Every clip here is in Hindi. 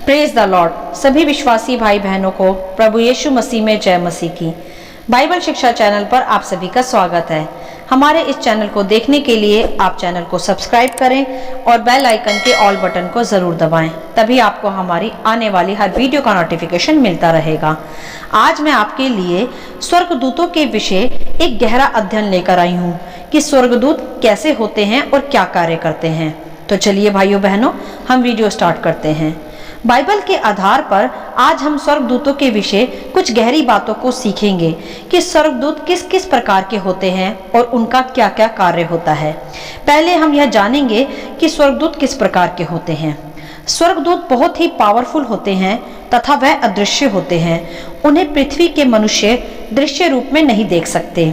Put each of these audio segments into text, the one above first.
Praise the Lord. सभी विश्वासी भाई बहनों को प्रभु यीशु मसीह में जय मसीह की। बाइबल शिक्षा चैनल पर आप सभी का स्वागत है। हमारे इस चैनल को देखने के लिए आप चैनल को सब्सक्राइब करें और बेल आइकन के ऑल बटन को जरूर दबाएं, तभी आपको हमारी आने वाली हर वीडियो का नोटिफिकेशन मिलता रहेगा। आज मैं आपके लिए स्वर्गदूतों के विषय एक गहरा अध्ययन लेकर आई हूँ कि स्वर्गदूत कैसे होते हैं और क्या कार्य करते हैं। तो चलिए भाइयों बहनों, हम वीडियो स्टार्ट करते हैं। बाइबल के आधार पर आज हम स्वर्गदूतों के विषय कुछ गहरी बातों को सीखेंगे कि स्वर्गदूत किस किस प्रकार के होते हैं और उनका क्या क्या कार्य होता है। पहले हम यह जानेंगे कि स्वर्गदूत किस प्रकार के होते हैं। स्वर्गदूत बहुत ही पावरफुल होते हैं तथा वह अदृश्य होते हैं। उन्हें पृथ्वी के मनुष्य दृश्य रूप में नहीं देख सकते।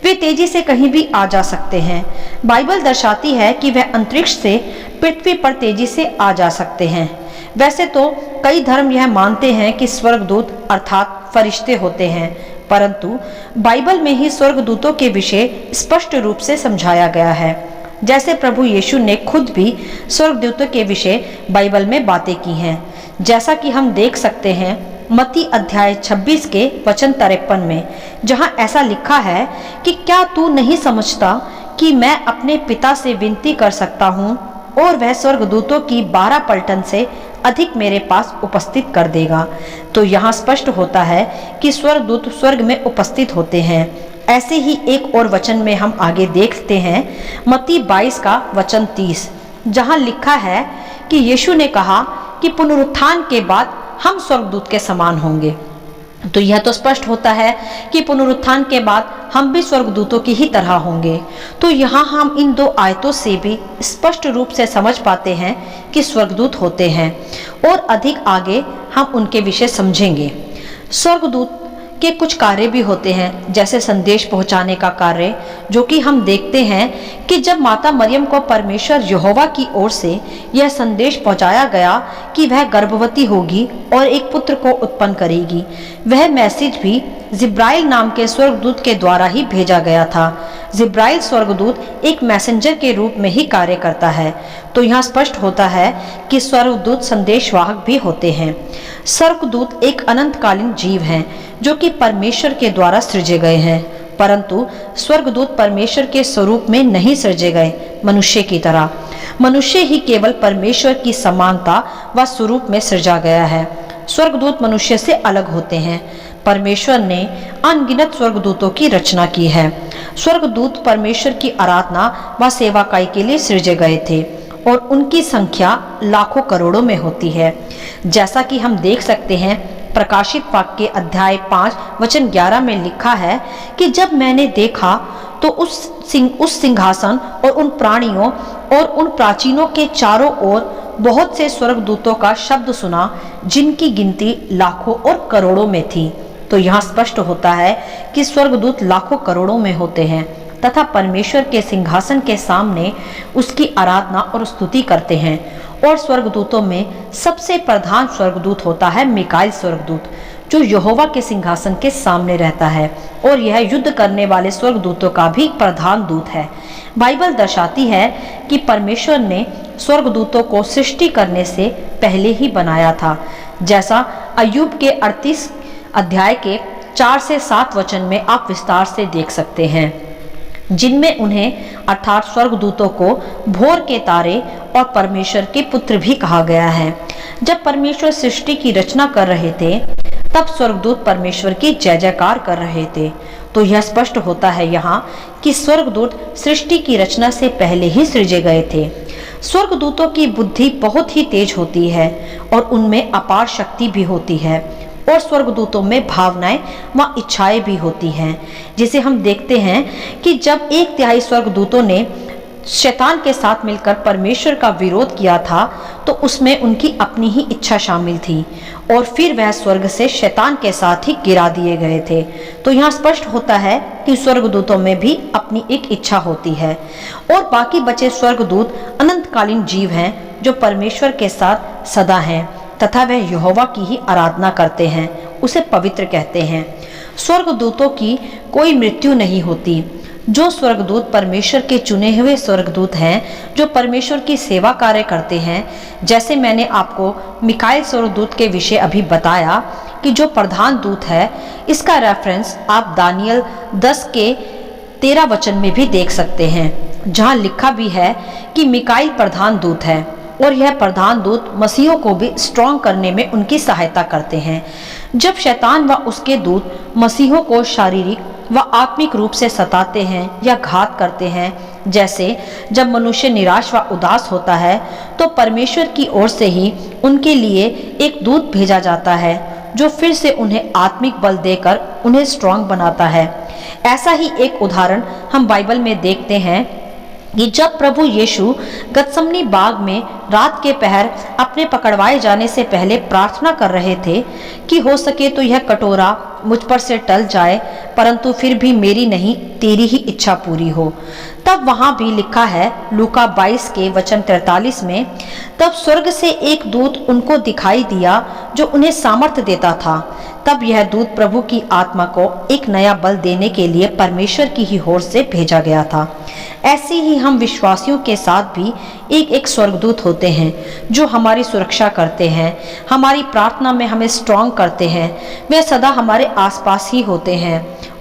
वे तेजी से कहीं भी आ जा सकते हैं। बाइबल दर्शाती है कि वह अंतरिक्ष से पृथ्वी पर तेजी से आ जा सकते हैं। वैसे तो कई धर्म यह मानते हैं कि स्वर्गदूत अर्थात फरिश्ते होते हैं, परंतु बाइबल में ही स्वर्गदूतों के विषय स्पष्ट रूप से समझाया गया है। जैसे प्रभु यीशु ने खुद भी स्वर्गदूतों के विषय बाइबल में बातें की हैं, जैसा कि हम देख सकते हैं मत्ती अध्याय 26 के वचन 53 में, जहां ऐसा लिखा है कि क्या तू नहीं समझता कि मैं अपने पिता से विनती कर सकता हूँ और वह स्वर्गदूतों की 12 पलटन से अधिक मेरे पास उपस्थित कर देगा। तो यहाँ स्पष्ट होता है कि स्वर्गदूत स्वर्ग में उपस्थित होते हैं। ऐसे ही एक और वचन में हम आगे देखते हैं मत्ती 22 का वचन 30, जहाँ लिखा है कि यीशु ने कहा कि पुनरुत्थान के बाद हम स्वर्गदूत के समान होंगे। तो यह तो स्पष्ट होता है कि पुनरुत्थान के बाद हम भी स्वर्गदूतों की ही तरह होंगे। तो यहाँ हम इन दो आयतों से भी स्पष्ट रूप से समझ पाते हैं कि स्वर्गदूत होते हैं और अधिक आगे हम उनके विषय समझेंगे। स्वर्गदूत के कुछ कार्य भी होते हैं, जैसे संदेश पहुंचाने का कार्य, जो कि हम देखते हैं कि जब माता मरियम को परमेश्वर यहोवा की ओर से यह संदेश पहुंचाया गया कि वह गर्भवती होगी और एक पुत्र को उत्पन्न करेगी, वह मैसेज भी जिब्राइल नाम के स्वर्गदूत के द्वारा ही भेजा गया था। जिब्राइल स्वर्गदूत एक मैसेंजर के रूप में ही कार्य करता है। तो यहाँ स्पष्ट होता है कि स्वर्गदूत संदेशवाहक भी होते हैं। स्वर्गदूत एक अनंतकालीन जीव हैं जो कि परमेश्वर के द्वारा सृजे गए हैं, परंतु स्वर्गदूत परमेश्वर के स्वरूप में नहीं सृजे गए। मनुष्य की तरह मनुष्य ही केवल परमेश्वर की समानता व स्वरूप में सृजा गया है। स्वर्गदूत मनुष्य से अलग होते हैं। परमेश्वर ने अनगिनत स्वर्गदूतों की रचना की है। स्वर्गदूत परमेश्वर की आराधना व सेवाकाई के लिए सृजे गए थे और उनकी संख्या लाखों करोड़ों में होती है। जैसा कि हम देख सकते हैं प्रकाशित वाक्य अध्याय 5 वचन 11 में लिखा है कि जब मैंने देखा तो उस सिंहासन और उन प्राणियों और उन प्राचीनों के चारों ओर बहुत से स्वर्गदूतों का शब्द सुना, जिनकी गिनती लाखों और करोड़ों में थी। तो यहाँ स्पष्ट होता है कि स्वर्गदूत लाखों करोड़ों में होते हैं तथा परमेश्वर के सिंहासन के सामने उसकी आराधना और स्तुति करते हैं। और स्वर्गदूतों में सबसे प्रधान स्वर्गदूत होता है मिकाएल स्वर्गदूत, जो यहोवा के सिंहासन के सामने रहता है और यह युद्ध करने वाले स्वर्गदूतों का भी प्रधान दूत है। बाइबल दर्शाती है कि परमेश्वर ने स्वर्गदूतों को सृष्टि करने से पहले ही बनाया था, जैसा अय्यूब के 38 अध्याय के 4 से 7 वचन में आप विस्तार से देख सकते हैं, जिनमें उन्हें अर्थात स्वर्गदूतों को भोर के तारे और परमेश्वर के पुत्र भी कहा गया है। जब परमेश्वर सृष्टि की रचना कर रहे थे तब स्वर्गदूत परमेश्वर की जय जयकार कर रहे थे। तो यह स्पष्ट होता है यहाँ कि स्वर्गदूत सृष्टि की रचना से पहले ही सृजे गए थे। स्वर्गदूतों की बुद्धि बहुत ही तेज होती है और उनमें अपार शक्ति भी होती है और स्वर्गदूतों में भावनाएं व इच्छाएं भी होती हैं, जिसे हम देखते हैं कि जब 1/3 स्वर्गदूतों ने शैतान के साथ मिलकर परमेश्वर का विरोध किया था तो उसमें उनकी अपनी ही इच्छा शामिल थी और फिर वह स्वर्ग से शैतान के साथ ही गिरा दिए गए थे। तो यहाँ स्पष्ट होता है कि स्वर्गदूतों में भी अपनी एक इच्छा होती है और बाकी बचे स्वर्गदूत अनंतकालीन जीव हैं जो परमेश्वर के साथ सदा हैं तथा वह यहोवा की ही आराधना करते हैं, उसे पवित्र कहते हैं। स्वर्गदूतों की कोई मृत्यु नहीं होती। जो स्वर्गदूत परमेश्वर के चुने हुए स्वर्गदूत हैं, जो परमेश्वर की सेवा कार्य करते हैं, जैसे मैंने आपको मिकाएल स्वर्गदूत के विषय अभी बताया कि जो प्रधान दूत है, इसका रेफरेंस आप दानियल 10 के 13 वचन में भी देख सकते हैं, जहां लिखा भी है कि मिकाएल प्रधान दूत है और यह प्रधान दूत मसीहों को भी स्ट्रॉन्ग करने में उनकी सहायता करते हैं। जब शैतान व उसके दूत मसीहों को शारीरिक व आत्मिक रूप से सताते हैं या घात करते हैं, जैसे जब मनुष्य निराश व उदास होता है, तो परमेश्वर की ओर से ही उनके लिए एक दूत भेजा जाता है जो फिर से उन्हें आत्मिक बल देकर उन्हें स्ट्रॉन्ग बनाता है। ऐसा ही एक उदाहरण हम बाइबल में देखते हैं कि जब प्रभु यीशु गतसमनी बाग में रात के पहर अपने पकड़वाए जाने से पहले प्रार्थना कर रहे थे कि हो सके तो यह कटोरा मुझ पर से टल जाए, परंतु फिर भी मेरी नहीं तेरी ही इच्छा पूरी हो। तब वहां भी लिखा है लूका 22 के वचन 43 में, तब स्वर्ग से एक दूत उनको दिखाई दिया जो उन्हें सामर्थ्य देता था। तब यह दूत प्रभु की आत्मा को एक नया बल देने के लिए परमेश्वर की ही ओर से भेजा गया था। ऐसे ही हम विश्वासियों के साथ भी एक स्वर्गदूत होते हैं जो हमारी सुरक्षा करते हैं, हमारी प्रार्थना में हमें स्ट्रॉन्ग करते हैं। वे सदा हमारे आसपास ही होते हैं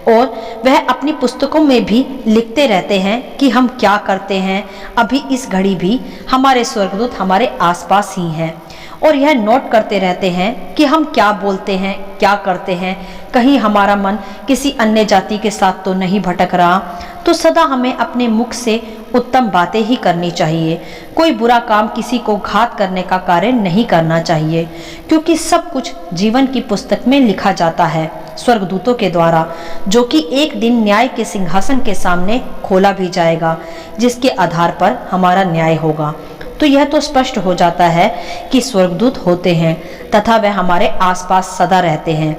और वह अपनी पुस्तकों में भी लिखते रहते हैं कि हम क्या करते हैं। अभी इस घड़ी भी हमारे स्वर्गदूत हमारे आसपास ही हैं और यह नोट करते रहते हैं कि हम क्या बोलते हैं, क्या करते हैं, कहीं हमारा मन किसी अन्य जाति के साथ तो नहीं भटक रहा। तो सदा हमें अपने मुख से उत्तम बातें ही करनी चाहिए। कोई बुरा काम, किसी को घात करने का कार्य नहीं करना चाहिए, क्योंकि सब कुछ जीवन की पुस्तक में लिखा जाता है स्वर्गदूतों के द्वारा, जो कि एक दिन न्याय के सिंहासन के सामने खोला भी जाएगा, जिसके आधार पर हमारा न्याय होगा। तो यह तो स्पष्ट हो जाता है कि स्वर्गदूत होते हैं तथा वह हमारे आसपास सदा रहते हैं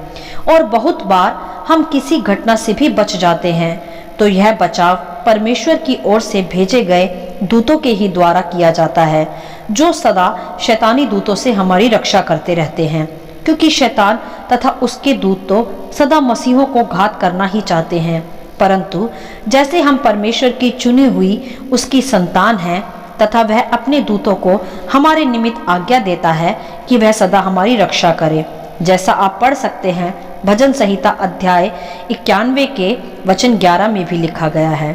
और बहुत बार हम किसी घटना से भी बच जाते हैं। तो यह बचाव परमेश्वर की ओर से भेजे गए दूतों के ही द्वारा किया जाता है, जो सदा शैतानी दूतों से हमारी रक्षा करते रहते हैं, क्योंकि शैतान तथा उसके दूत तो सदा मसीहों को घात करना ही चाहते हैं। परंतु जैसे हम परमेश्वर की चुनी हुई उसकी संतान हैं तथा वह अपने दूतों को हमारे निमित्त आज्ञा देता है कि वह सदा हमारी रक्षा करे, जैसा आप पढ़ सकते हैं भजन संहिता अध्याय 91 के वचन 11 में भी लिखा गया है।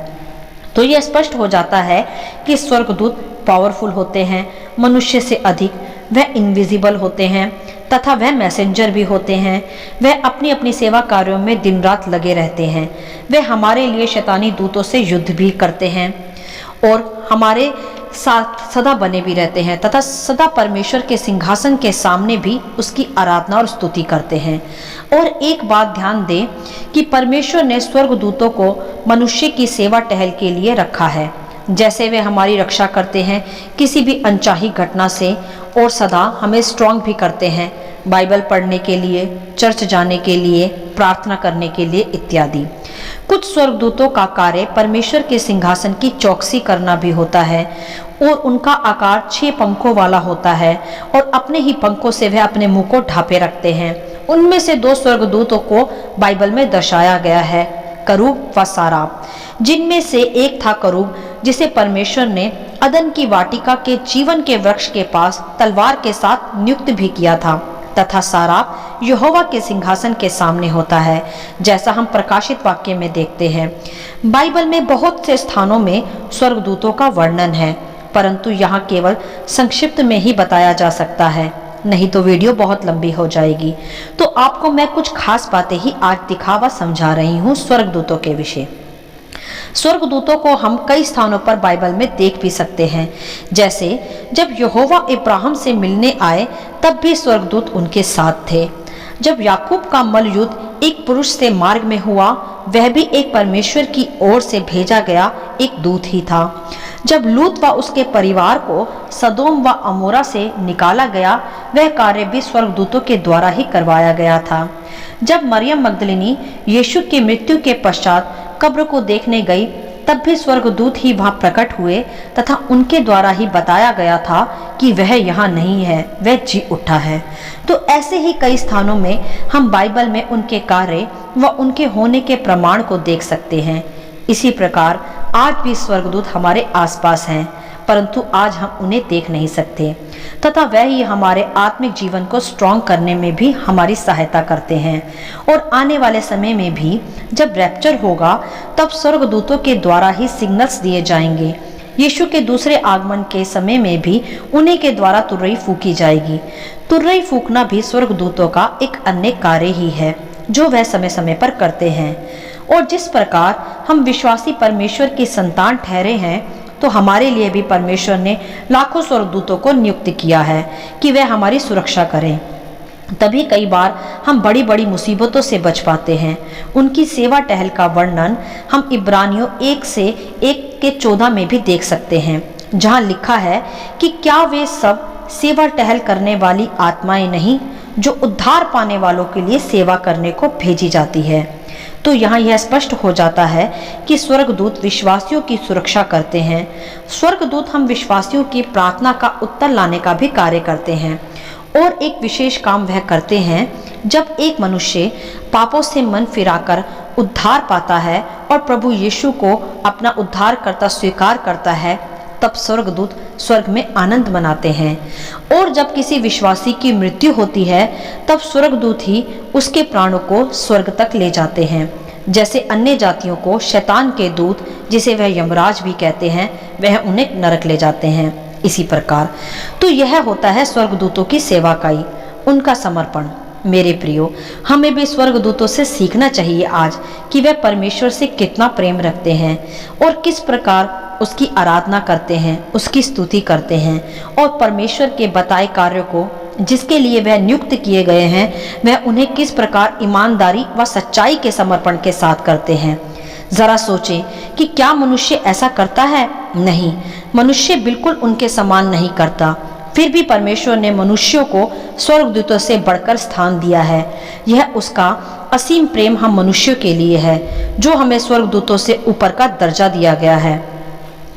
तो यह स्पष्ट हो जाता है कि स्वर्गदूत पावरफुल होते हैं, मनुष्य से अधिक वह इनविजिबल होते हैं तथा वह मैसेंजर भी होते हैं। वह अपनी अपनी सेवा कार्यों में दिन रात लगे रहते हैं। वह हमारे लिए शैतानी दूतों से युद्ध भी करते हैं और हमारे साथ सदा बने भी रहते हैं तथा सदा परमेश्वर के सिंहासन के सामने भी उसकी आराधना और स्तुति करते हैं। और एक बात ध्यान दें कि परमेश्वर ने स्वर्गदूतों को मनुष्य की सेवा टहल के लिए रखा है, जैसे वे हमारी रक्षा करते हैं किसी भी अनचाही घटना से और सदा हमें स्ट्रॉन्ग भी करते हैं बाइबल पढ़ने के लिए, चर्च जाने के लिए, प्रार्थना करने के लिए इत्यादि। कुछ स्वर्गदूतों का कार्य परमेश्वर के सिंहासन की चौकसी करना भी होता है और उनका आकार 6 पंखों वाला होता है और अपने ही पंखों से वह अपने मुंह को ढांपे रखते हैं। उनमें से 2 स्वर्गदूतों को बाइबल में दर्शाया गया है, करूब व साराप, जिनमें से एक था करूब जिसे परमेश्वर ने अदन की वाटिका के जीवन के वृक्ष के पास तलवार के साथ नियुक्त भी किया था, तथा साराप यहोवा के सिंहासन के सामने होता है, जैसा हम प्रकाशित वाक्य में देखते हैं। बाइबल में बहुत से स्थानों में स्वर्गदूतों का वर्णन है, परंतु यहाँ केवल संक्षिप्त में ही बताया जा सकता है, नहीं तो वीडियो बहुत लंबी हो जाएगी। तो आपको मैं कुछ खास बातें ही आज दिखा व समझा रही हूँ स्वर्गदूतों के विषय। स्वर्गदूतों को हम कई स्थानों पर बाइबल में देख भी सकते हैं, जैसे जब यहोवा इब्राहिम से मिलने आए तब भी स्वर्गदूत उनके साथ थे। जब याकूब का मल युद्ध एक पुरुष से मार्ग में हुआ, वह भी एक परमेश्वर की ओर से भेजा गया एक दूत ही था। जब लूत व उसके परिवार को सदोम व अमोरा से निकाला गया, वह कार्य भी स्वर्गदूतों के द्वारा ही करवाया गया था। जब मरियम मगदलिनी यीशु की मृत्यु के पश्चात कब्र को देखने गई, तब भी स्वर्गदूत ही वहां प्रकट हुए तथा उनके द्वारा ही बताया गया था कि वह यहाँ नहीं है, वह जी उठा है। तो ऐसे ही कई स्थानों में हम बाइबल में उनके कार्य व उनके होने के प्रमाण को देख सकते हैं। इसी प्रकार आज भी स्वर्गदूत हमारे आसपास हैं, परंतु आज हम उन्हें देख नहीं सकते, तथा वह ही हमारे आत्मिक जीवन को स्ट्रॉन्ग करने में भी हमारी सहायता करते हैं। और आने वाले समय में भी जब रैप्चर होगा तब स्वर्गदूतों के द्वारा ही सिग्नल्स दिए जाएंगे। यीशु के दूसरे आगमन के समय में भी उन्हीं के द्वारा तुरही फूकी जाएगी। तुरही फूकना भी स्वर्गदूतों का एक अन्य कार्य ही है जो वह समय समय पर करते हैं। और जिस प्रकार हम विश्वासी परमेश्वर की संतान ठहरे हैं, तो हमारे लिए भी परमेश्वर ने लाखों स्वर्गदूतों को नियुक्त किया है कि वे हमारी सुरक्षा करें। तभी कई बार हम बड़ी बड़ी मुसीबतों से बच पाते हैं। उनकी सेवा टहल का वर्णन हम इब्रानियों 1:1-14 में भी देख सकते हैं, जहां लिखा है कि क्या वे सब सेवा टहल करने वाली आत्माएं नहीं जो उद्धार पाने वालों के लिए सेवा करने को भेजी जाती है। तो यहाँ यह स्पष्ट हो जाता है कि स्वर्गदूत विश्वासियों की सुरक्षा करते हैं। स्वर्गदूत हम विश्वासियों की प्रार्थना का उत्तर लाने का भी कार्य करते हैं। और एक विशेष काम वह करते हैं जब एक मनुष्य पापों से मन फिराकर उद्धार पाता है और प्रभु यीशु को अपना उद्धारकर्ता स्वीकार करता है, तब स्वर्गदूत स्वर्ग में आनंद मनाते हैं। और जब किसी विश्वासी की मृत्यु होती है तब स्वर्गदूत ही उसके प्राणों को स्वर्ग तक ले जाते हैं। जैसे अन्य जातियों को शैतान के दूत, जिसे वह यमराज भी कहते हैं, वह उन्हें नरक ले जाते हैं। इसी प्रकार तो यह होता है स्वर्गदूतों की सेवाकाई, उनका समर्पण। मेरे प्रियो, हमें भी स्वर्गदूतों से सीखना चाहिए आज कि वे परमेश्वर से कितना प्रेम रखते हैं और किस प्रकार उसकी आराधना करते हैं, उसकी स्तुति करते हैं और परमेश्वर के बताए कार्यों को जिसके लिए वह नियुक्त किए गए हैं, वह उन्हें किस प्रकार ईमानदारी व सच्चाई के समर्पण के साथ करते हैं। जरा सोचें कि क्या मनुष्य ऐसा करता है? नहीं, मनुष्य बिल्कुल उनके समान नहीं करता। फिर भी परमेश्वर ने मनुष्यों को स्वर्गदूतों से बढ़कर स्थान दिया है। यह उसका असीम प्रेम हम मनुष्यों के लिए है, जो हमें स्वर्गदूतों से ऊपर का दर्जा दिया गया है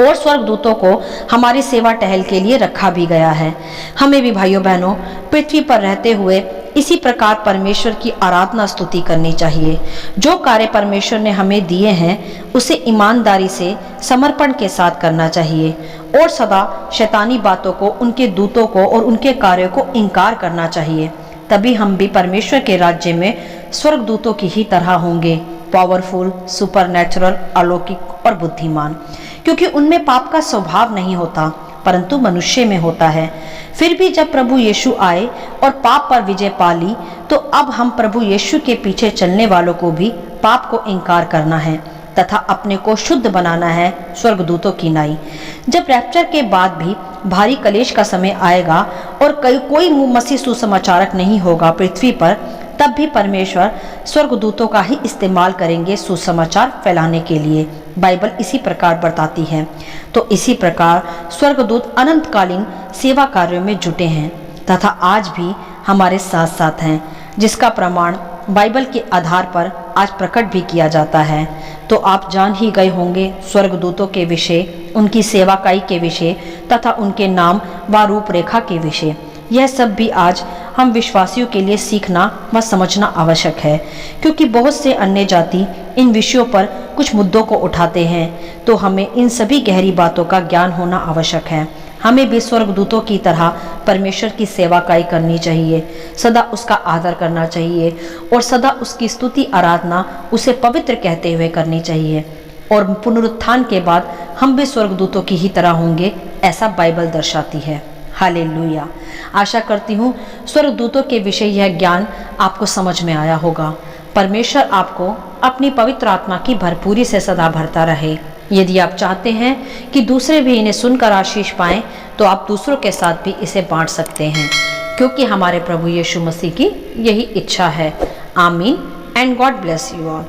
और स्वर्गदूतों को हमारी सेवा टहल के लिए रखा भी गया है। हमें भी भाइयों बहनों पृथ्वी पर रहते हुए इसी प्रकार परमेश्वर की आराधना स्तुति करनी चाहिए। जो कार्य परमेश्वर ने हमें दिए हैं उसे ईमानदारी से समर्पण के साथ करना चाहिए और सदा शैतानी बातों को, उनके दूतों को और उनके कार्यों को इनकार करना चाहिए। तभी हम भी परमेश्वर के राज्य में स्वर्गदूतों की ही तरह होंगे, पावरफुल, सुपरनैचुरल, अलौकिक और बुद्धिमान, क्योंकि उनमें पाप का स्वभाव नहीं होता परंतु मनुष्य में होता है। फिर भी जब प्रभु यीशु आए और पाप पर विजय पा ली, तो अब हम प्रभु यीशु के पीछे चलने वालों को भी पाप को इनकार करना है तथा अपने को शुद्ध बनाना है स्वर्गदूतों की नाई। जब रैप्चर के बाद भी भारी कलेश का समय आएगा और कोई मसीह सुसमाचारक नहीं होगा पृथ्वी पर, तब भी परमेश्वर स्वर्गदूतों का ही इस्तेमाल करेंगे सुसमाचार फैलाने के लिए। बाइबल इसी प्रकार बताती है। तो इसी प्रकार स्वर्गदूत अनंतकालीन सेवा कार्यों में जुटे हैं तथा आज भी हमारे साथ साथ हैं, जिसका प्रमाण बाइबल के आधार पर आज प्रकट भी किया जाता है। तो आप जान ही गए होंगे स्वर्गदूतों के विषय, उनकी सेवाकाई के विषय तथा उनके नाम व रूपरेखा के विषय। यह सब भी आज हम विश्वासियों के लिए सीखना व समझना आवश्यक है, क्योंकि बहुत से अन्य जाति इन विषयों पर कुछ मुद्दों को उठाते हैं। तो हमें इन सभी गहरी बातों का ज्ञान होना आवश्यक है। हमें भी स्वर्गदूतों की तरह परमेश्वर की सेवाकाई करनी चाहिए, सदा उसका आदर करना चाहिए और सदा उसकी स्तुति आराधना उसे पवित्र कहते हुए करनी चाहिए। और पुनरुत्थान के बाद हम भी स्वर्गदूतों की ही तरह होंगे, ऐसा बाइबल दर्शाती है। हालेलुया। आशा करती हूँ स्वर्गदूतों के विषय यह ज्ञान आपको समझ में आया होगा। परमेश्वर आपको अपनी पवित्र आत्मा की भरपूरी से सदा भरता रहे। यदि आप चाहते हैं कि दूसरे भी इन्हें सुनकर आशीष पाएं, तो आप दूसरों के साथ भी इसे बांट सकते हैं, क्योंकि हमारे प्रभु यीशु मसीह की यही इच्छा है। आमीन and God bless you all.